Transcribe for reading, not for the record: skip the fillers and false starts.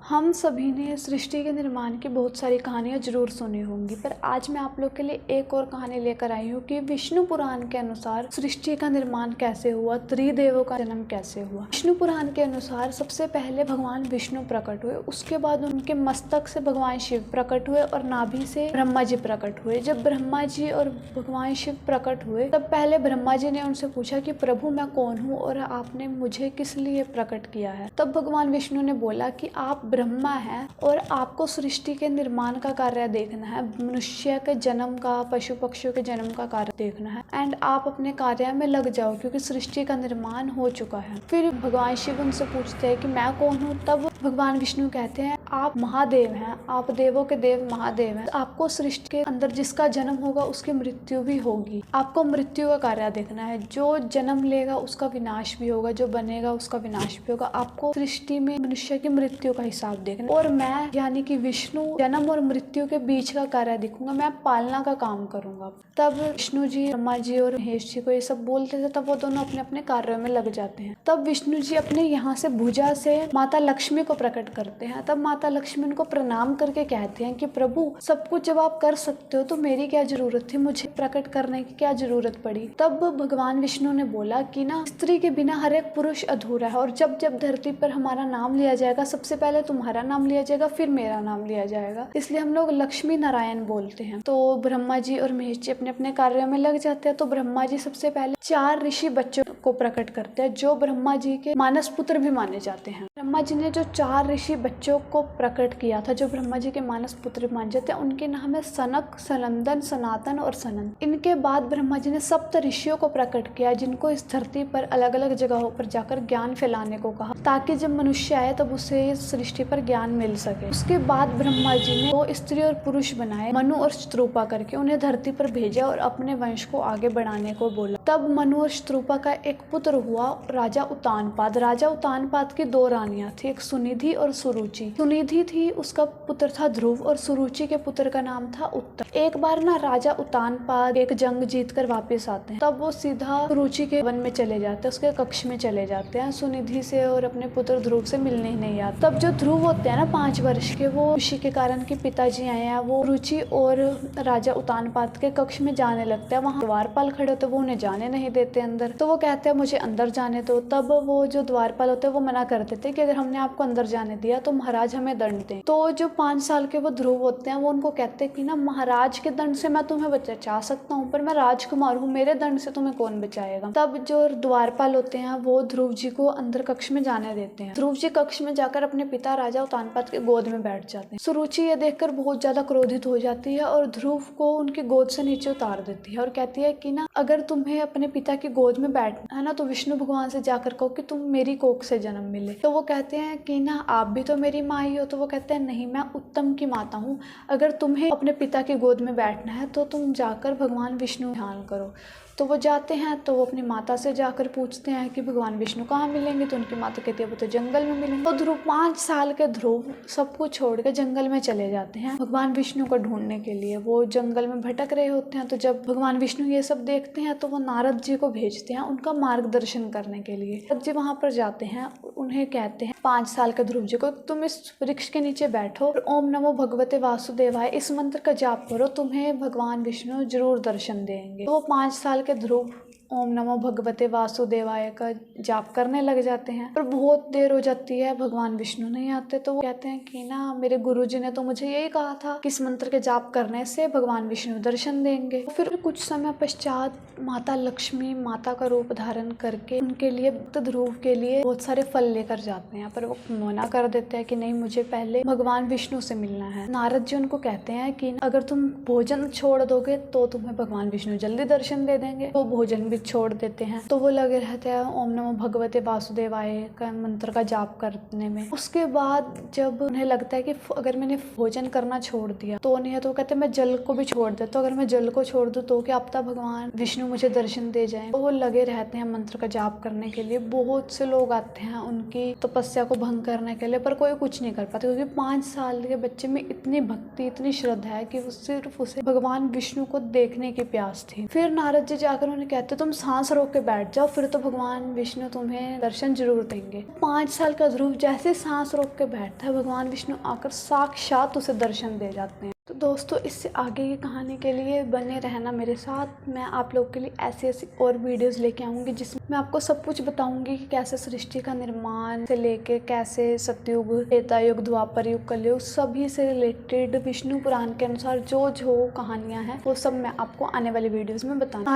हम सभी ने सृष्टि के निर्माण की बहुत सारी कहानियाँ जरूर सुनी होंगी, पर आज मैं आप लोग के लिए एक और कहानी लेकर आई हूँ कि विष्णु पुराण के अनुसार सृष्टि का निर्माण कैसे हुआ, त्रिदेवों का जन्म कैसे हुआ। विष्णु पुराण के अनुसार सबसे पहले भगवान विष्णु प्रकट हुए, उसके बाद उनके मस्तक से भगवान शिव प्रकट हुए और नाभि से ब्रह्मा जी प्रकट हुए। जब ब्रह्मा जी और भगवान शिव प्रकट हुए तब पहले ब्रह्मा जी ने उनसे पूछा कि प्रभु मैं कौन हूँ और आपने मुझे किस लिए प्रकट किया है। तब भगवान विष्णु ने बोला कि आप ब्रह्मा है और आपको सृष्टि के निर्माण का कार्य देखना है, मनुष्य के जन्म का, पशु पक्षियों के जन्म का कार्य देखना है एंड आप अपने कार्य में लग जाओ क्योंकि सृष्टि का निर्माण हो चुका है। फिर भगवान शिव उनसे पूछते हैं कि मैं कौन हूँ। तब भगवान विष्णु कहते हैं आप महादेव हैं, आप देवों के देव महादेव हैं। आपको सृष्टि के अंदर जिसका जन्म होगा उसकी मृत्यु भी होगी, आपको मृत्यु का कार्य देखना है। जो जन्म लेगा उसका विनाश भी होगा, जो बनेगा उसका विनाश भी होगा। आपको सृष्टि में मनुष्य की मृत्यु का हिसाब देखना और मैं यानी कि विष्णु जन्म और मृत्यु के बीच का कार्य दिखूंगा, मैं पालना का काम करूंगा। तब विष्णु जी ब्रह्मा जी और महेश जी को ये सब बोलते थे, तब वो दोनों अपने अपने कार्यों में लग जाते हैं। तब विष्णु जी अपने यहाँ से भुजा से माता लक्ष्मी को प्रकट करते हैं। तब माता लक्ष्मी उनको प्रणाम करके कहते हैं कि प्रभु सब कुछ जब आप कर सकते हो तो मेरी क्या जरूरत थी, मुझे प्रकट करने की क्या जरूरत पड़ी। तब भगवान विष्णु ने बोला कि ना स्त्री के बिना हर एक पुरुष अधूरा है और जब जब धरती पर हमारा नाम लिया जाएगा सबसे पहले तुम्हारा नाम लिया जाएगा फिर मेरा नाम लिया जाएगा, इसलिए हम लोग लक्ष्मी नारायण बोलते हैं। तो ब्रह्मा जी और महेश जी अपने अपने कार्यों में लग जाते हैं। तो ब्रह्मा जी सबसे पहले 4 ऋषि बच्चों को प्रकट करते हैं जो ब्रह्मा जी के मानस पुत्र भी माने जाते हैं। ब्रह्मा जी ने जो 4 ऋषि बच्चों को प्रकट किया था जो ब्रह्मा जी के मानस पुत्र माने जाते हैं, उनके नाम है सनक, सनंदन, सनातन और सनंद। इनके बाद ब्रह्मा जी ने 7 ऋषियों को प्रकट किया जिनको इस धरती पर अलग अलग जगहों पर जाकर ज्ञान फैलाने को कहा ताकि जब मनुष्य आए तब उसे इस सृष्टि पर ज्ञान मिल सके। उसके बाद ब्रह्मा जी ने 2 स्त्री और पुरुष बनाए, मनु और शत्रुपा करके, उन्हें धरती पर भेजा और अपने वंश को आगे बढ़ाने को बोला। तब मनु और शत्रुपा का एक पुत्र हुआ राजा उत्तानपाद। राजा उत्तानपाद की 2 रानियां थी, एक सुनिधि और सुरुचि। सुनिधि थी उसका पुत्र था ध्रुव और सुरुचि के पुत्र का नाम था उत्तर। एक बार ना राजा उत्तानपाद एक जंग जीतकर वापस आते हैं, तब वो सीधा सुरुचि के वन में चले जाते हैं, उसके कक्ष में चले जाते हैं। सुनिधि से और अपने पुत्र ध्रुव से मिलने ही नहीं आते। तब जो ध्रुव होते हैं ना 5 वर्ष के, वो खुशी के कारण कि पिताजी आए हैं, वो रुचि और राजा उत्तानपाद के कक्ष में जाने लगते हैं। वहाँ द्वारपाल खड़े होते, वो उन्हें जाने नहीं देते अंदर। तो वो कहते हैं मुझे अंदर जाने दो। तब वो जो द्वारपाल होते हैं वो मना कर देते कि अगर हमने आपको अंदर जाने दिया तो महाराज हमें दंड दें। तो जो 5 साल के वो ध्रुव होते हैं वो उनको कहते हैं कि ना महाराज के दंड से मैं तुम्हें बचा सकता हूँ पर मैं राजकुमार हूँ, मेरे दंड से तुम्हें कौन बचाएगा। तब जो द्वारपाल होते हैं वो ध्रुव जी को अंदर कक्ष में जाने देते हैं। ध्रुव जी कक्ष में जाकर अपने पिता राजा उत्तानपाद के गोद में बैठ जाते हैं। सुरुचि ये देखकर बहुत ज्यादा क्रोधित हो जाती है और ध्रुव को उनकी गोद से नीचे उतार देती है और कहती है कि ना अगर तुम्हें अपने पिता की गोद में बैठना है ना तो विष्णु भगवान से जाकर कहो कि तुम मेरी कोख से जन्म मिले। तो वो कहते हैं कि ना आप भी तो मेरी माँ ही हो। तो वो कहते हैं नहीं, मैं उत्तम की माता हूँ, अगर तुम्हें अपने पिता की गोद में बैठना है तो तुम जाकर भगवान विष्णु ध्यान करो। तो वो जाते हैं तो वो अपनी माता से जाकर पूछते हैं कि भगवान विष्णु कहाँ मिलेंगे। तो उनकी माता कहती है वो तो जंगल में मिलेंगे। तो ध्रुव 5 साल के ध्रुव सब कुछ छोड़ के जंगल में चले जाते हैं भगवान विष्णु को ढूंढने के लिए। वो जंगल में भटक रहे होते हैं। तो जब भगवान विष्णु ये सब देखते हैं तो वो नारद जी को भेजते हैं उनका मार्गदर्शन करने के लिए। नारद जी वहाँ पर जाते हैं, उन्हें कहते हैं 5 साल के ध्रुव जी को तुम इस वृक्ष के नीचे बैठो और ओम नमो भगवते वासुदेवाय इस मंत्र का जाप करो, तुम्हें भगवान विष्णु जरूर दर्शन देंगे। तो वो 5 साल के ध्रुव ओम नमो भगवते वासुदेवाय का जाप करने लग जाते हैं और बहुत देर हो जाती है, भगवान विष्णु नहीं आते। तो वो कहते हैं कि ना मेरे गुरुजी ने तो मुझे यही कहा था कि इस मंत्र के जाप करने से भगवान विष्णु दर्शन देंगे। फिर कुछ समय पश्चात माता लक्ष्मी माता का रूप धारण करके उनके लिए ध्रुव के लिए बहुत सारे फल लेकर जाते हैं, पर वो मना कर देते हैं कि नहीं मुझे पहले भगवान विष्णु से मिलना है। नारद जी उनको कहते हैं कि अगर तुम भोजन छोड़ दोगे तो तुम्हें भगवान विष्णु जल्दी दर्शन दे देंगे। वो भोजन छोड़ देते हैं तो वो लगे रहते हैं ओम नमो भगवते वासुदेवाय का मंत्र का जाप करने में। उसके बाद जब उन्हें लगता है कि अगर मैंने भोजन करना छोड़ दिया तो नहीं है, तो वो कहते हैं मैं जल को भी छोड़ देता, तो अगर मैं जल को छोड़ दूं तो क्या अब तक भगवान विष्णु मुझे दर्शन दे जाएं। तो वो लगे रहते हैं मंत्र का जाप करने के लिए। बहुत से लोग आते हैं उनकी तपस्या को भंग करने के लिए पर कोई कुछ नहीं कर पाते क्योंकि 5 साल के बच्चे में इतनी भक्ति इतनी श्रद्धा है कि वो सिर्फ उसे भगवान विष्णु को देखने की प्यास थी। फिर नारद जी जाकर उन्हें कहते तुम सांस रोक के बैठ जाओ, फिर तो भगवान विष्णु तुम्हें दर्शन जरूर देंगे। 5 साल का ध्रुव जैसे सांस रोक के बैठता है, भगवान विष्णु आकर साक्षात उसे दर्शन दे जाते हैं। तो दोस्तों, इससे आगे की कहानी के लिए बने रहना मेरे साथ। मैं आप लोग के लिए ऐसी ऐसी और वीडियोस लेके आऊँगी जिसमें मैं आपको सब कुछ बताऊँगी कि कैसे सृष्टि का निर्माण से लेके कैसे सतयुग, त्रेता युग, द्वापर युग, कलयुग, सभी से रिलेटेड विष्णु पुराण के अनुसार जो जो कहानियाँ हैं वो सब मैं आपको आने वाली वीडियोज़ में बताऊँगी।